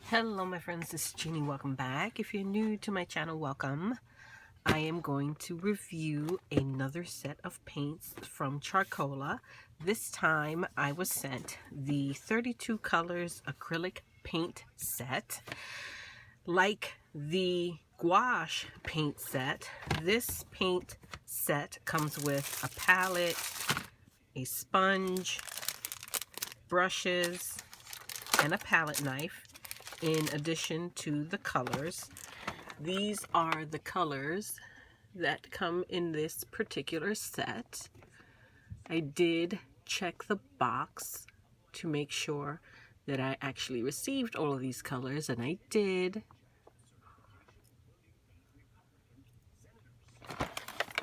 Hello my friends, this is Jeannie. Welcome back. If you're new to my channel, welcome. I am going to review another set of paints from Charcola. This time I was sent the 32 colors acrylic paint set. Like the gouache paint set, this paint set comes with a palette, a sponge, brushes, and a palette knife. In addition to the colors, these are the colors that come in this particular set. I did check the box to make sure that I actually received all of these colors, and I did.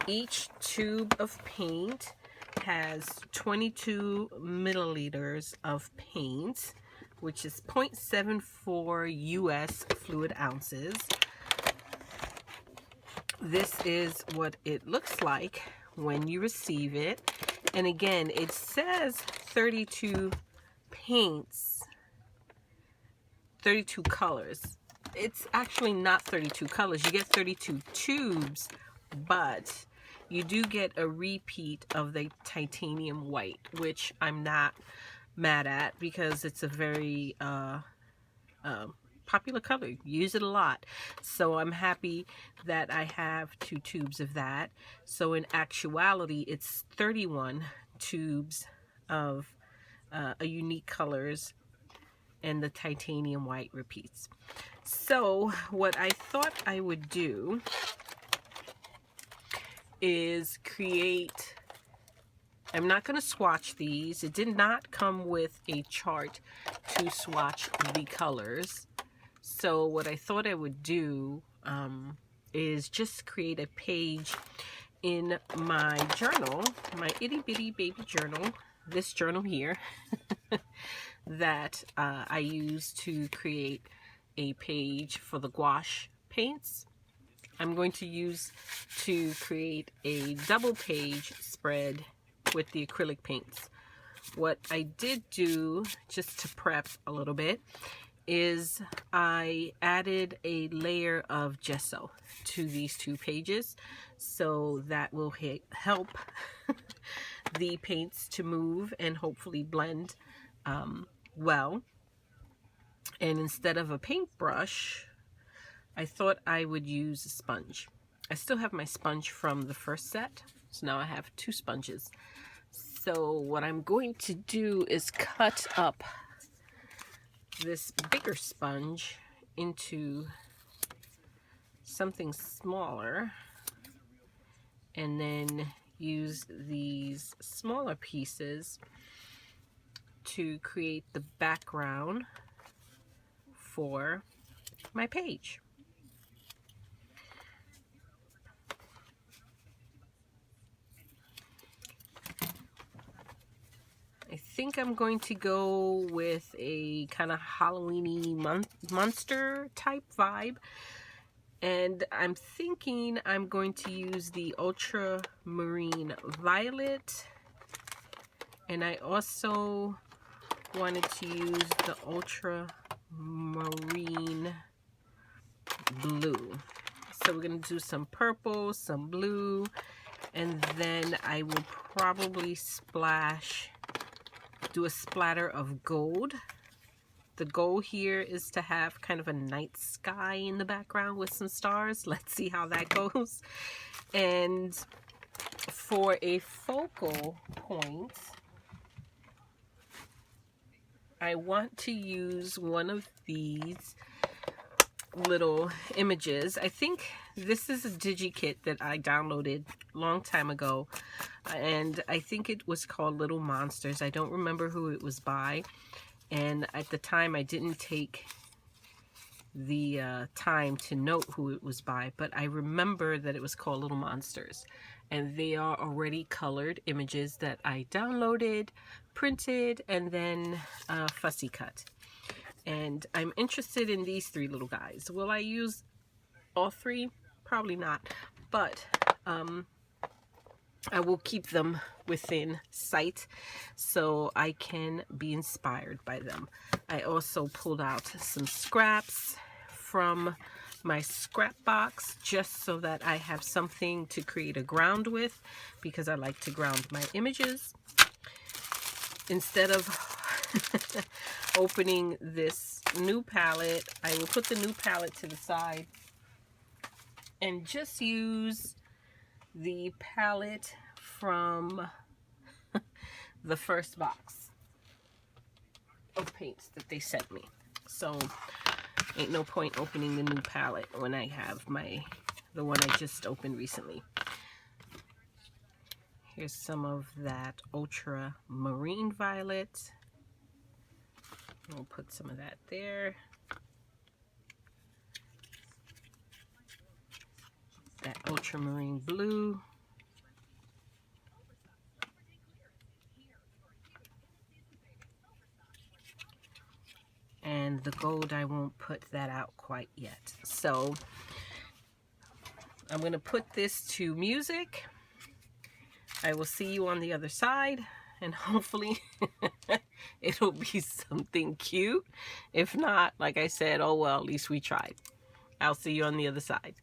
Each tube of paint has 22 milliliters of paint, which is 0.74 US fluid ounces. This is what it looks like when you receive it. And again, it says 32 paints, 32 colors. It's actually not 32 colors. You get 32 tubes, but you do get a repeat of the titanium white, which I'm not mad at because it's a very popular color. Use it a lot. So I'm happy that I have 2 tubes of that. So in actuality, it's 31 tubes of a unique colors, and the titanium white repeats. So what I thought I would do is create, I'm not going to swatch these. It did not come with a chart to swatch the colors. So what I thought I would do is just create a page in my journal, my itty bitty baby journal, this journal here, that I use to create a page for the gouache paints. I'm going to use to create a double page spread with the acrylic paints. What I did do, just to prep a little bit, is I added a layer of gesso to these 2 pages, so that will help the paints to move and hopefully blend well. And instead of a paintbrush, I thought I would use a sponge. I still have my sponge from the first set, so now I have 2 sponges. So what I'm going to do is cut up this bigger sponge into something smaller, and then use these smaller pieces to create the background for my page. I think I'm going to go with a kind of Halloween-y monster type vibe. And I'm thinking I'm going to use the ultramarine violet. And I also wanted to use the ultramarine blue. So we're going to do some purple, some blue, and then I will probably do a splatter of gold. The goal here is to have kind of a night sky in the background with some stars. Let's see how that goes. And for a focal point, I want to use one of these little images. I think this is a DigiKit that I downloaded a long time ago, and I think it was called Little Monsters. I don't remember who it was by, and at the time I didn't take the time to note who it was by, but I remember that it was called Little Monsters, and they are already colored images that I downloaded, printed, and then fussy cut. And I'm interested in these 3 little guys. Will I use all 3? Probably not. But I will keep them within sight so I can be inspired by them. I also pulled out some scraps from my scrap box just so that I have something to create a ground with, because I like to ground my images. Instead of opening this new palette, I will put the new palette to the side and just use the palette from the first box of paints that they sent me. So ain't no point opening the new palette when I have the one I just opened recently. Here's some of that ultramarine violet. We'll put some of that there. That ultramarine blue. And the gold, I won't put that out quite yet. So I'm going to put this to music. I will see you on the other side, and hopefully it'll be something cute. If not, like I said, oh well, at least we tried. I'll see you on the other side.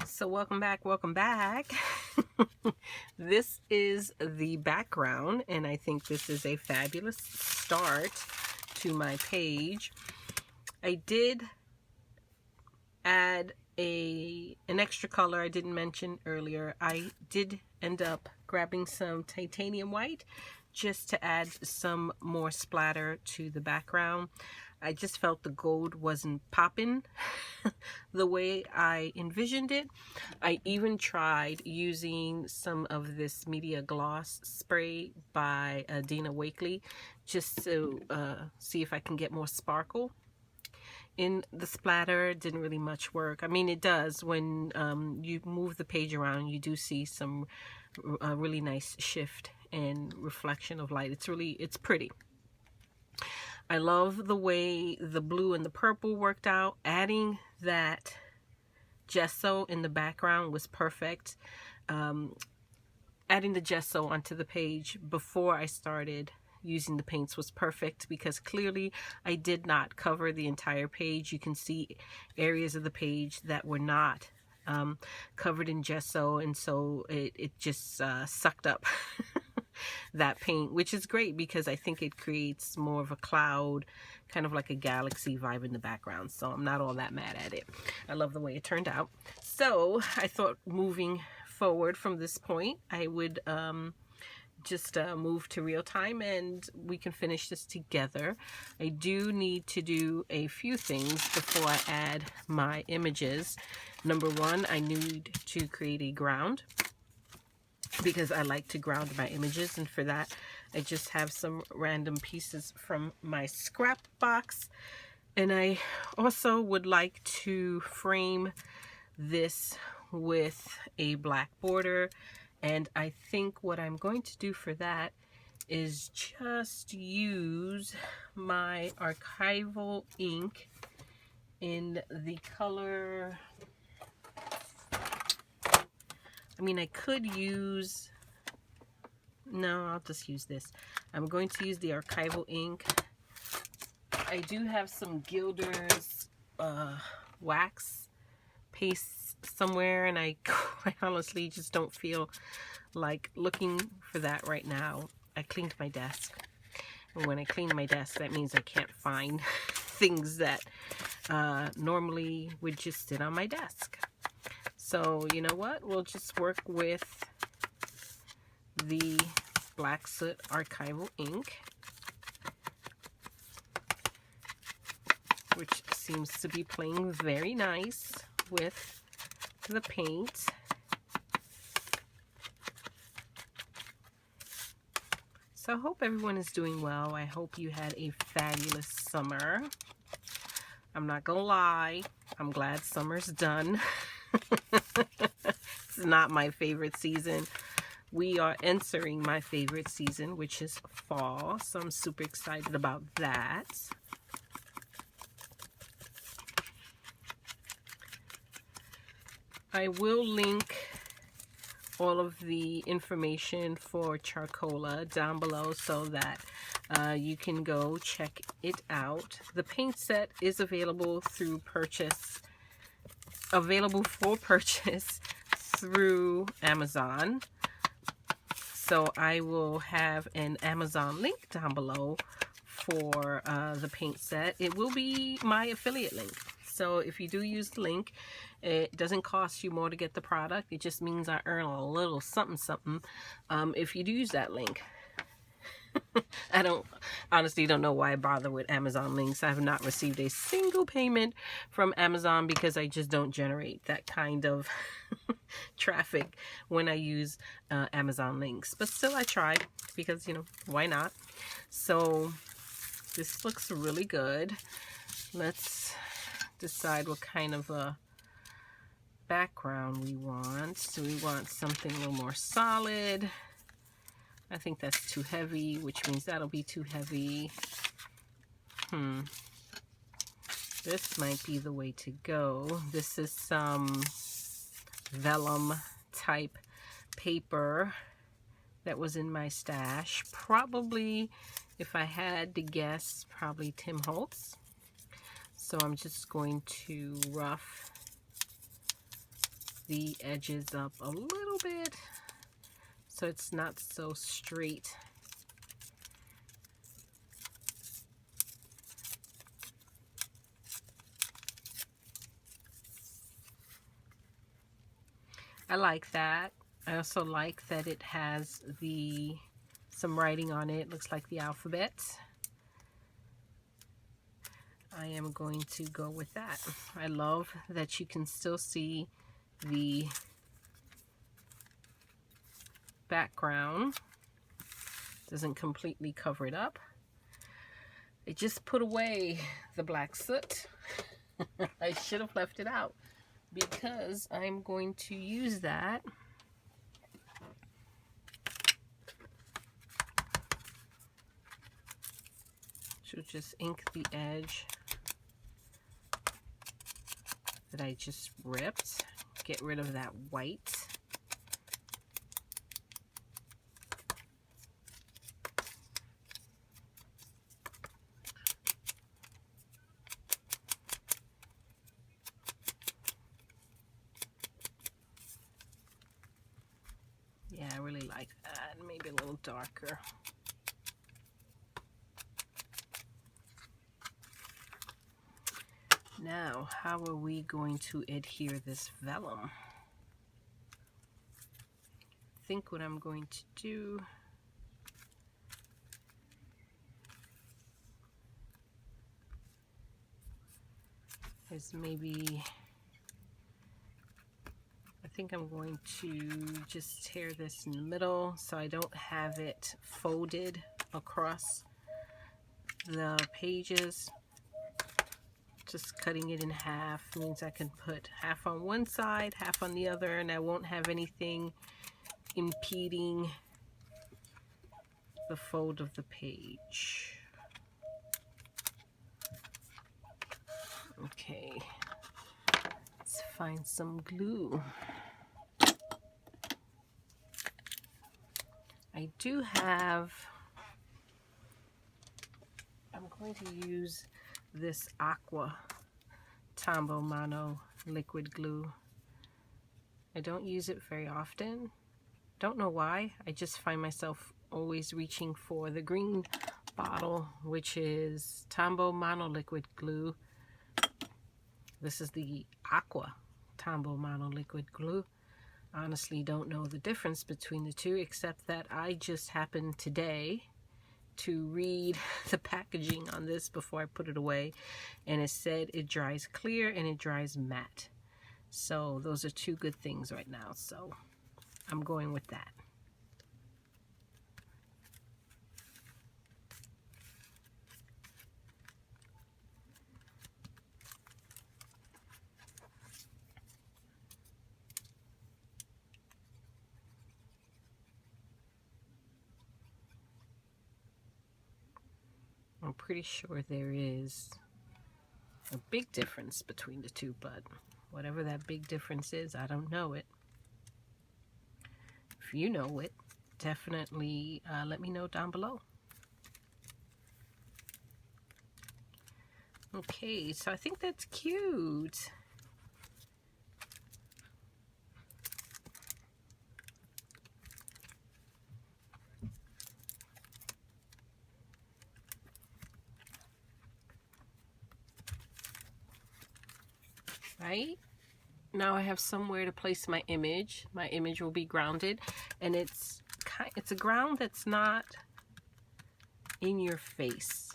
So welcome back, welcome back. This is the background, and I think this is a fabulous start to my page. I did add an extra color I didn't mention earlier. I did end up grabbing some titanium white just to add some more splatter to the background. I just felt the gold wasn't popping the way I envisioned it. I even tried using some of this media gloss spray by Dina Wakley just to see if I can get more sparkle in the splatter. Didn't really much work. I mean, it does when you move the page around. You do see some really nice shift and reflection of light. It's pretty. I love the way the blue and the purple worked out. Adding that gesso in the background was perfect. Adding the gesso onto the page before I started using the paints was perfect, because clearly I did not cover the entire page. You can see areas of the page that were not covered in gesso, and so it just sucked up that paint, which is great because I think it creates more of a cloud, kind of like a galaxy vibe in the background. So I'm not all that mad at it. I love the way it turned out. So I thought moving forward from this point, I would just move to real time and we can finish this together. I do need to do a few things before I add my images. Number one, I need to create a ground, because I like to ground my images, and for that I just have some random pieces from my scrap box. And I also would like to frame this with a black border, and I think what I'm going to do for that is just use my archival ink in the color, I mean, I could use, no, I'll just use this. I'm going to use the archival ink. I do have some Gilder's wax paste somewhere, and I quite honestly just don't feel like looking for that right now. I cleaned my desk, and when I clean my desk, that means I can't find things that normally would just sit on my desk. So you know what, we'll just work with the Black Soot archival ink, which seems to be playing very nice with the paint. So I hope everyone is doing well. I hope you had a fabulous summer. I'm not gonna lie, I'm glad summer's done. It's not my favorite season. We are entering my favorite season, which is fall, so I'm super excited about that. I will link all of the information for Charcola down below so that you can go check it out. The paint set is available for purchase through Amazon. So I will have an Amazon link down below for the paint set. It will be my affiliate link. So if you do use the link, it doesn't cost you more to get the product. It just means I earn a little something something if you do use that link. I honestly don't know why I bother with Amazon links. I have not received a single payment from Amazon because I just don't generate that kind of traffic when I use Amazon links. But still I try because, you know, why not? So this looks really good. Let's decide what kind of a background we want. So we want something a little more solid. I think that's too heavy, which means that'll be too heavy. This might be the way to go. This is some vellum type paper that was in my stash. Probably, if I had to guess, probably Tim Holtz. So I'm just going to rough the edges up a little bit so it's not so straight. I like that. I also like that it has some writing on it. Looks like the alphabet. I am going to go with that. I love that you can still see the background. Doesn't completely cover it up. I just put away the black soot. I should have left it out because I'm going to use that to just ink the edge that I just ripped. Get rid of that white. Yeah, I really like that. Maybe a little darker. Now, how are we going to adhere this vellum? I think what I'm going to do is maybe, I think I'm going to just tear this in the middle so I don't have it folded across the pages. Just cutting it in half means I can put half on one side, half on the other, and I won't have anything impeding the fold of the page. Okay, let's find some glue. I do have, I'm going to use this Aqua Tombow Mono liquid glue. I don't use it very often. Don't know why. I just find myself always reaching for the green bottle, which is Tombow Mono liquid glue. This is the Aqua Tombow Mono liquid glue. Honestly, don't know the difference between the two, except that I just happened today to read the packaging on this before I put it away, and it said it dries clear and it dries matte. So those are two good things right now, so I'm going with that. I'm pretty sure there is a big difference between the two, but whatever that big difference is, I don't know it. If you know it, definitely let me know down below. Okay, so I think that's cute. Right? Now I have somewhere to place my image. My image will be grounded, and it's a ground that's not in your face.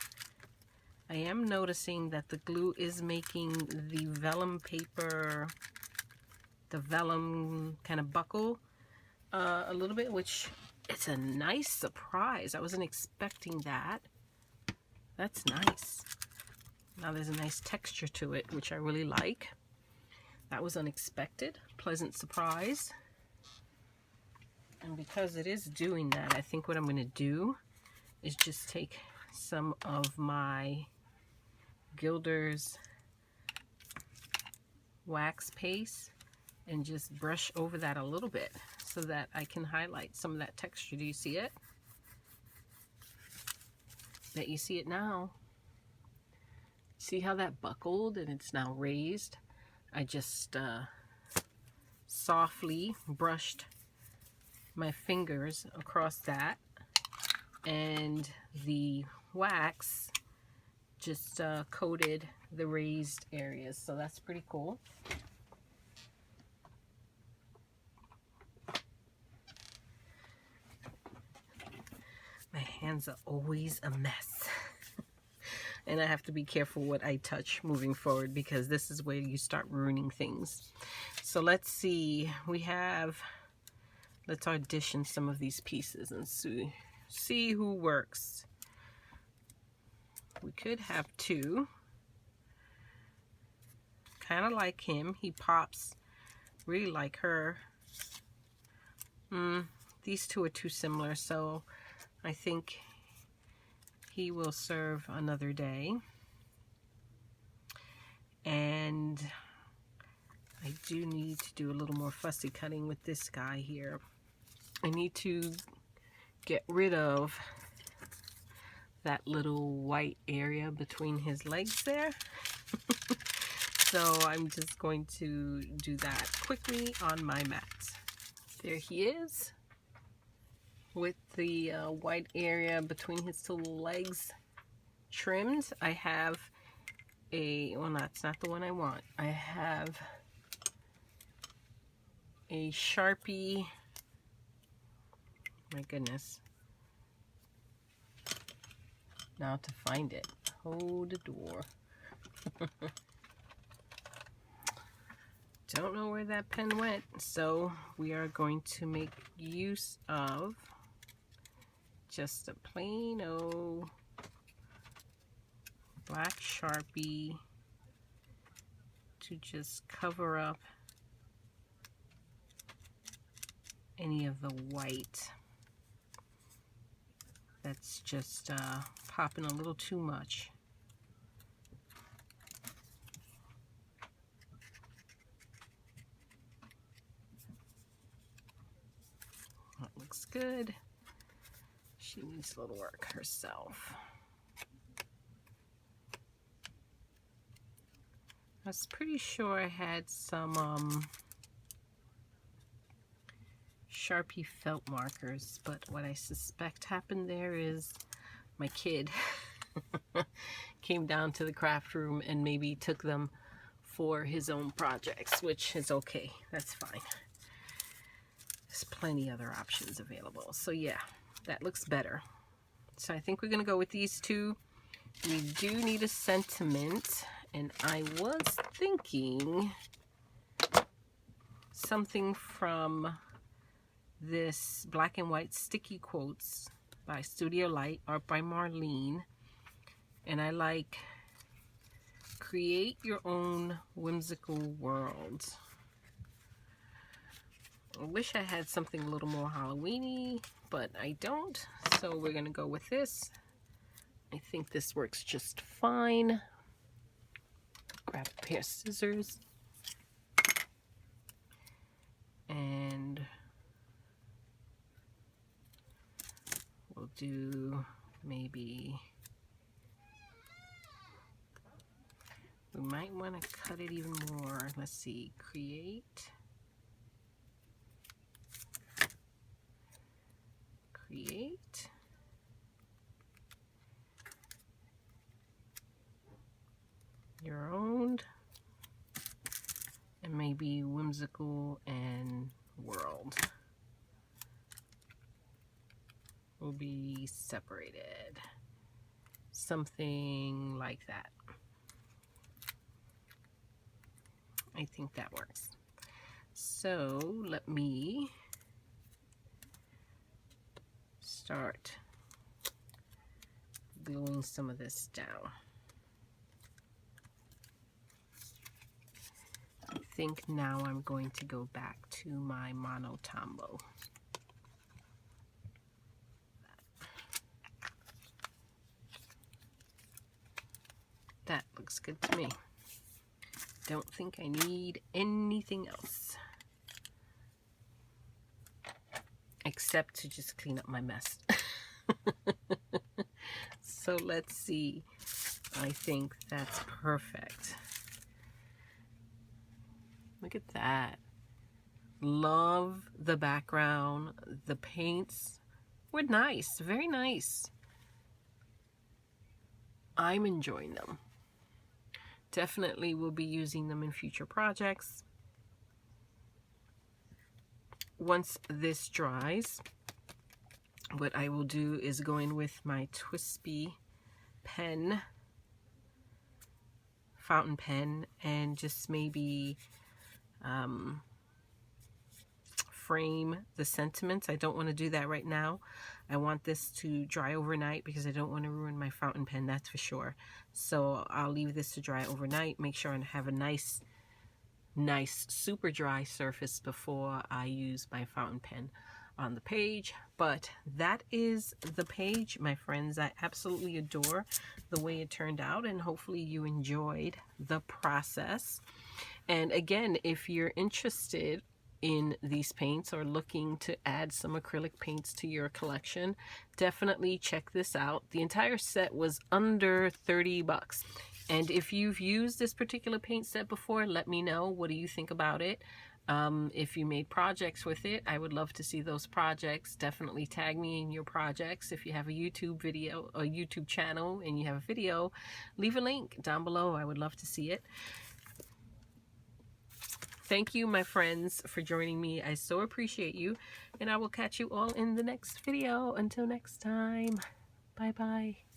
I am noticing that the glue is making the vellum paper, the vellum kind of buckle a little bit, which it's a nice surprise. I wasn't expecting that. That's nice. Now there's a nice texture to it, which I really like. That was unexpected, pleasant surprise. And because it is doing that, I think what I'm going to do is just take some of my Gilder's wax paste and just brush over that a little bit so that I can highlight some of that texture. Do you see it? Bet you see it now. See how that buckled and it's now raised? I just softly brushed my fingers across that, and the wax just coated the raised areas. So that's pretty cool. My hands are always a mess. And I have to be careful what I touch moving forward, because this is where you start ruining things. So let's see, let's audition some of these pieces and see who works. We could have two. Kind of like him. He pops really like her. These two are too similar, so I think he will serve another day. And I do need to do a little more fussy cutting with this guy here. I need to get rid of that little white area between his legs there. So I'm just going to do that quickly on my mat. There he is, with the white area between his two legs trimmed. I have well, that's not the one I want. I have a Sharpie. My goodness. Now to find it. Hold the door. Don't know where that pen went, so we are going to make use of just a plain old black Sharpie to just cover up any of the white that's just popping a little too much. That looks good. She needs a little work herself. I was pretty sure I had some Sharpie felt markers, but what I suspect happened there is my kid came down to the craft room and maybe took them for his own projects, which is okay. That's fine. There's plenty other options available. So yeah, that looks better. So I think we're going to go with these two. We do need a sentiment, and I was thinking something from this black and white sticky quotes by Studio Light, art by Marlene. And I like create your own whimsical world. I wish I had something a little more Halloween-y, but I don't. So we're going to go with this. I think this works just fine. Grab a pair of scissors. And we'll do maybe, we might want to cut it even more. Let's see, create your own, and maybe whimsical and world will be separated. Something like that. I think that works. So let me start gluing some of this down. I think now I'm going to go back to my monotombo. That looks good to me. Don't think I need anything else except to just clean up my mess. So let's see. I think that's perfect. Look at that. Love the background. The paints were nice, very nice. I'm enjoying them. Definitely will be using them in future projects. Once this dries, what I will do is go in with my Twispy pen, fountain pen, and just maybe frame the sentiments. I don't want to do that right now. I want this to dry overnight because I don't want to ruin my fountain pen, that's for sure. So I'll leave this to dry overnight, make sure I have a nice super dry surface before I use my fountain pen on the page. But that is the page, my friends. I absolutely adore the way it turned out, and hopefully you enjoyed the process. And again, if you're interested in these paints or looking to add some acrylic paints to your collection, definitely check this out. The entire set was under 30 bucks. And if you've used this particular paint set before, let me know. What do you think about it? If you made projects with it, I would love to see those projects. Definitely tag me in your projects. If you have a YouTube video, a YouTube channel, and you have a video, leave a link down below. I would love to see it. Thank you, my friends, for joining me. I so appreciate you, and I will catch you all in the next video. Until next time, bye-bye.